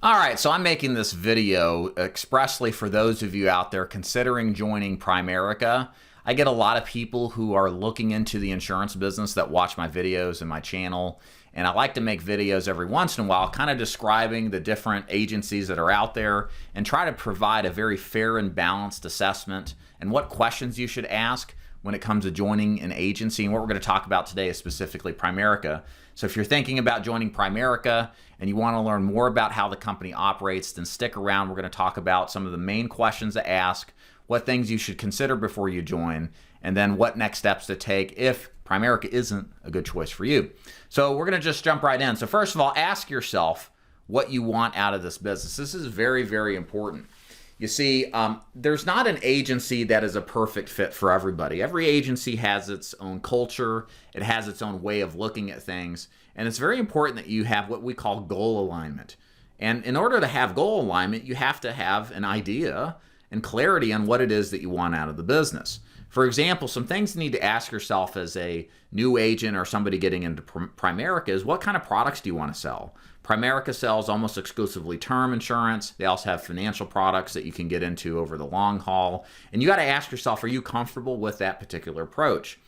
All right, so I'm making this video expressly for those of you out there considering joining Primerica. I get a lot of people who are looking into the insurance business that watch my videos and my channel, and I like to make videos every once in a while kind of describing the different agencies that are out there and try to provide a very fair and balanced assessment and what questions you should ask when it comes to joining an agency. And what we're going to talk about today is specifically Primerica. So if you're thinking about joining Primerica and you want to learn more about how the company operates, then stick around. We're going to talk about some of the main questions to ask, what things you should consider before you join, and then what next steps to take if Primerica isn't a good choice for you. So we're going to just jump right in. So first of all, ask yourself what you want out of this business. This is very, very important. You see, there's not an agency that is a perfect fit for everybody. Every agency has its own culture. It has its own way of looking at things. And it's very important that you have what we call goal alignment. And in order to have goal alignment, you have to have an idea and clarity on what it is that you want out of the business. For example, some things you need to ask yourself as a new agent or somebody getting into Primerica is, what kind of products do you want to sell? Primerica sells almost exclusively term insurance. They also have financial products that you can get into over the long haul. And you got to ask yourself, are you comfortable with that particular approach?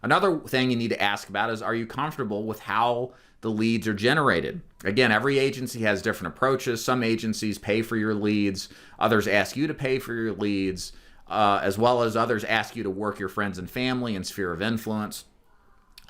Another thing you need to ask about is, are you comfortable with how the leads are generated? Again, every agency has different approaches. Some agencies pay for your leads. Others ask you to pay for your leads, as well as others ask you to work your friends and family and sphere of influence.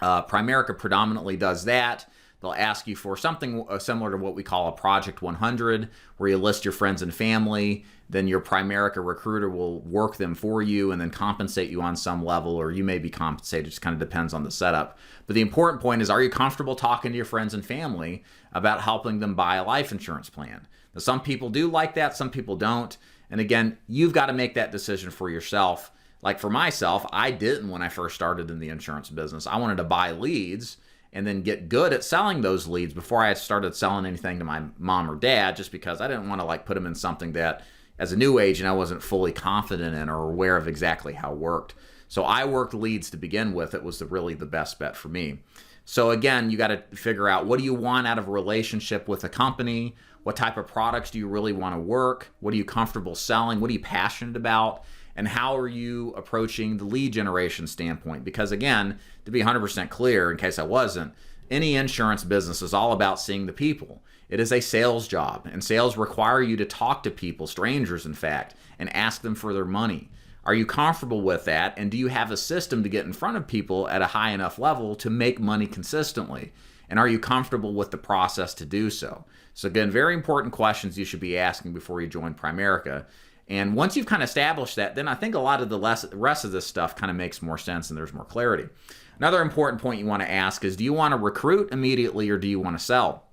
Primerica predominantly does that. They'll ask you for something similar to what we call a Project 100, where you list your friends and family. Then your Primerica recruiter will work them for you and then compensate you on some level, or you may be compensated. It just kind of depends on the setup. But the important point is, are you comfortable talking to your friends and family about helping them buy a life insurance plan? Now, some people do like that, some people don't. And again, you've got to make that decision for yourself. Like for myself, I didn't when I first started in the insurance business. I wanted to buy leads and then get good at selling those leads before I started selling anything to my mom or dad, just because I didn't want to put them in something that as a new agent I wasn't fully confident in or aware of exactly how it worked. So I worked leads to begin with. It was really the best bet for me. So again, you got to figure out, what do you want out of a relationship with a company? What type of products do you really want to work? What are you comfortable selling? What are you passionate about? And how are you approaching the lead generation standpoint? Because again, to be 100% clear, in case I wasn't, any insurance business is all about seeing the people. It is a sales job, and sales require you to talk to people, strangers in fact, and ask them for their money. Are you comfortable with that? And do you have a system to get in front of people at a high enough level to make money consistently? And are you comfortable with the process to do so? So again, very important questions you should be asking before you join Primerica. And once you've kind of established that, then I think a lot of the rest of this stuff kind of makes more sense and there's more clarity. Another important point you want to ask is, do you want to recruit immediately or do you want to sell?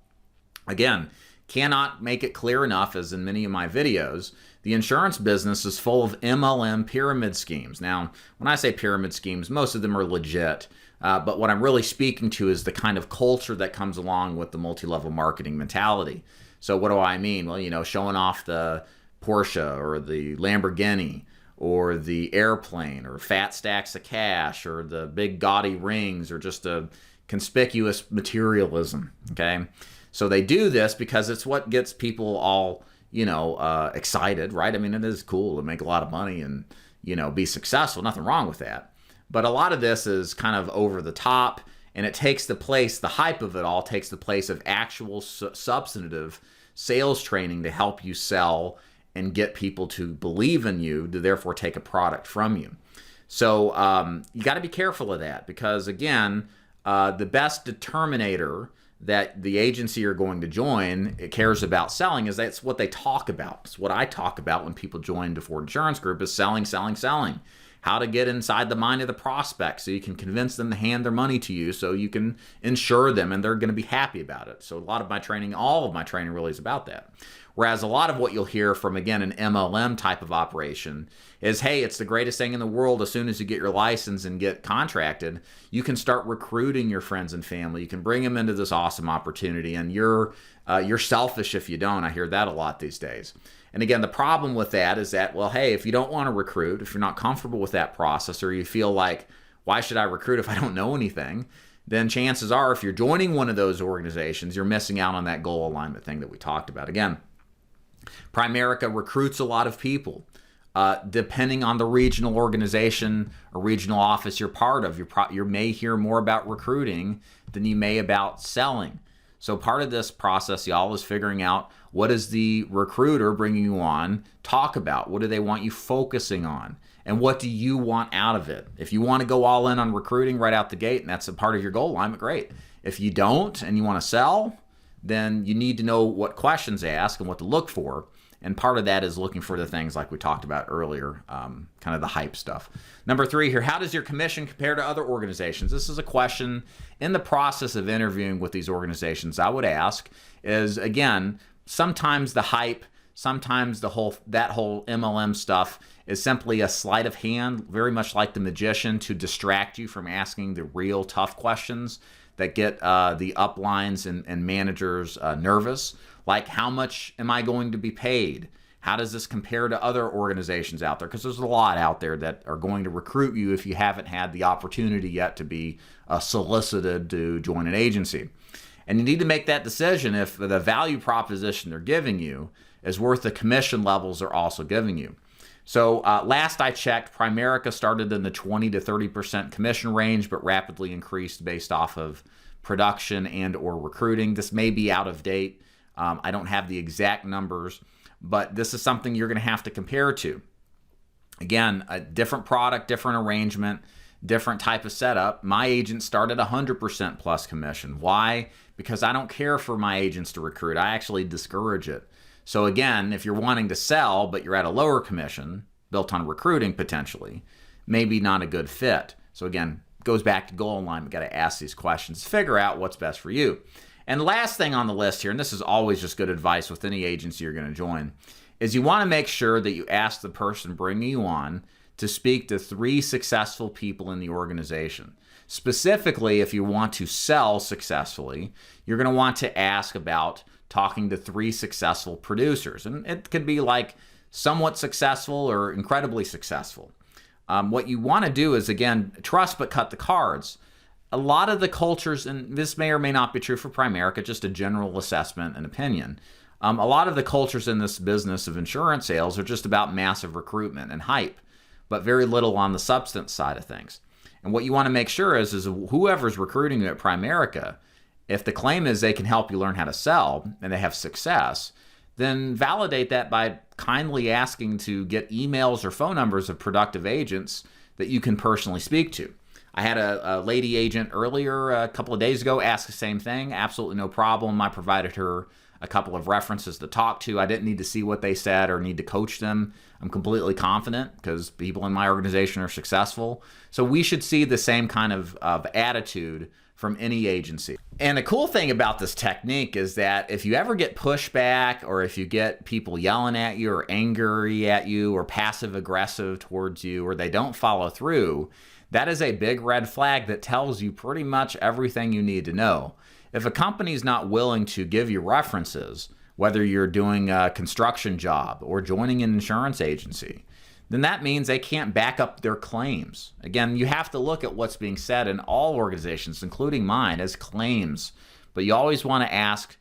Again, cannot make it clear enough, as in many of my videos, the insurance business is full of MLM pyramid schemes. Now, when I say pyramid schemes, most of them are legit. But what I'm really speaking to is the kind of culture that comes along with the multi-level marketing mentality. So what do I mean? Well, showing off the Porsche or the Lamborghini or the airplane or fat stacks of cash or the big gaudy rings or just a conspicuous materialism, okay? So they do this because it's what gets people all, excited, right? I mean, it is cool to make a lot of money and, be successful. Nothing wrong with that. But a lot of this is kind of over the top, and it takes the hype of it all takes the place of actual substantive sales training to help you sell and get people to believe in you, to therefore take a product from you. So you got to be careful of that, because again, the best determinator that the agency you're going to join cares about selling is that's what they talk about. It's what I talk about when people join DeFord Insurance Group is selling, selling, selling. How to get inside the mind of the prospect so you can convince them to hand their money to you so you can insure them and they're going to be happy about it. So a lot of my training, all of my training really is about that. Whereas a lot of what you'll hear from, again, an MLM type of operation is, hey, it's the greatest thing in the world. As soon as you get your license and get contracted, you can start recruiting your friends and family. You can bring them into this awesome opportunity, and you're selfish if you don't. I hear that a lot these days. And again, the problem with that is that, well, hey, if you don't want to recruit, if you're not comfortable with that process, or you feel like, why should I recruit if I don't know anything? Then chances are, if you're joining one of those organizations, you're missing out on that goal alignment thing that we talked about. Again, Primerica recruits a lot of people. Depending on the regional organization or regional office you're part of, you may hear more about recruiting than you may about selling. So part of this process, y'all, is figuring out what is the recruiter bringing you on talk about? What do they want you focusing on? And what do you want out of it? If you want to go all in on recruiting right out the gate, and that's a part of your goal alignment, great. If you don't and you want to sell, then you need to know what questions to ask and what to look for. And part of that is looking for the things like we talked about earlier, kind of the hype stuff. Number 3 here, how does your commission compare to other organizations? This is a question in the process of interviewing with these organizations I would ask is, again, sometimes the hype, sometimes that whole MLM stuff is simply a sleight of hand, very much like the magician, to distract you from asking the real tough questions that get the uplines and managers nervous. Like, how much am I going to be paid? How does this compare to other organizations out there? Because there's a lot out there that are going to recruit you if you haven't had the opportunity yet to be solicited to join an agency. And you need to make that decision if the value proposition they're giving you is worth the commission levels they're also giving you. So last I checked, Primerica started in the 20 to 30% commission range, but rapidly increased based off of production and or recruiting. This may be out of date. I don't have the exact numbers, but this is something you're going to have to compare to. Again, a different product, different arrangement, different type of setup. My agent started 100% plus commission. Why? Because I don't care for my agents to recruit. I actually discourage it. So again, if you're wanting to sell, but you're at a lower commission built on recruiting potentially, maybe not a good fit. So again, it goes back to goal alignment. Got to ask these questions, figure out what's best for you. And last thing on the list here, and this is always just good advice with any agency you're going to join, is you want to make sure that you ask the person bringing you on to speak to 3 successful people in the organization. Specifically, if you want to sell successfully, you're going to want to ask about talking to 3 successful producers. And it could be like somewhat successful or incredibly successful. What you want to do is, again, trust but cut the cards. A lot of the cultures, and this may or may not be true for Primerica, just a general assessment and opinion. A lot of the cultures in this business of insurance sales are just about massive recruitment and hype, but very little on the substance side of things. And what you want to make sure is whoever's recruiting you at Primerica, if the claim is they can help you learn how to sell and they have success, then validate that by kindly asking to get emails or phone numbers of productive agents that you can personally speak to. I had a lady agent earlier a couple of days ago ask the same thing. Absolutely no problem. I provided her a couple of references to talk to. I didn't need to see what they said or need to coach them. I'm completely confident because people in my organization are successful. So we should see the same kind of attitude from any agency. And the cool thing about this technique is that if you ever get pushback or if you get people yelling at you or angry at you or passive aggressive towards you or they don't follow through, that is a big red flag that tells you pretty much everything you need to know. If a company is not willing to give you references, whether you're doing a construction job or joining an insurance agency, then that means they can't back up their claims. Again, you have to look at what's being said in all organizations, including mine, as claims. But you always want to ask,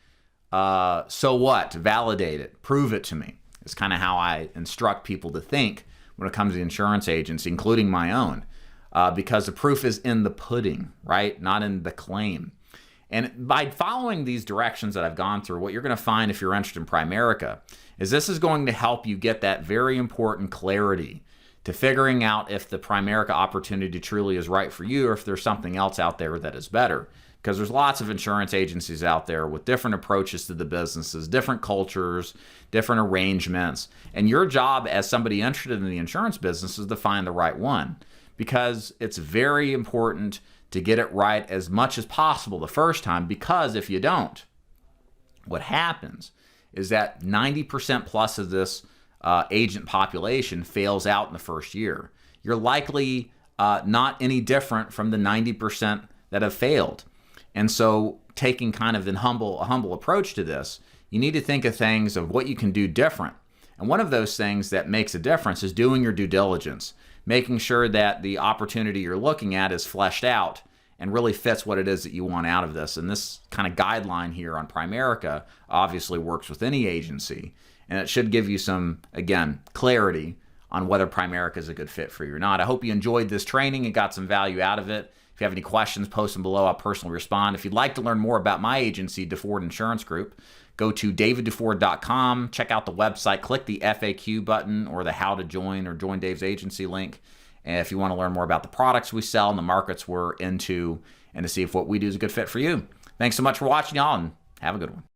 so what? Validate it. Prove it to me. It's kind of how I instruct people to think when it comes to the insurance agency, including my own. Because the proof is in the pudding, right? Not in the claim. And by following these directions that I've gone through, what you're going to find if you're interested in Primerica is this is going to help you get that very important clarity to figuring out if the Primerica opportunity truly is right for you or if there's something else out there that is better. Because there's lots of insurance agencies out there with different approaches to the businesses, different cultures, different arrangements. And your job as somebody interested in the insurance business is to find the right one. Because it's very important to get it right as much as possible the first time, because if you don't, what happens is that 90% plus of this agent population fails out in the first year. You're likely not any different from the 90% that have failed. And so taking kind of a humble approach to this, you need to think of things of what you can do different. And one of those things that makes a difference is doing your due diligence, making sure that the opportunity you're looking at is fleshed out and really fits what it is that you want out of this. And this kind of guideline here on Primerica obviously works with any agency, and it should give you some, again, clarity on whether Primerica is a good fit for you or not. I hope you enjoyed this training and got some value out of it. If you have any questions, post them below. I'll personally respond. If you'd like to learn more about my agency, DeFord Insurance Group, go to daviddeford.com, check out the website, click the FAQ button or the how to join or join Dave's agency link. And if you want to learn more about the products we sell and the markets we're into and to see if what we do is a good fit for you. Thanks so much for watching, y'all, and have a good one.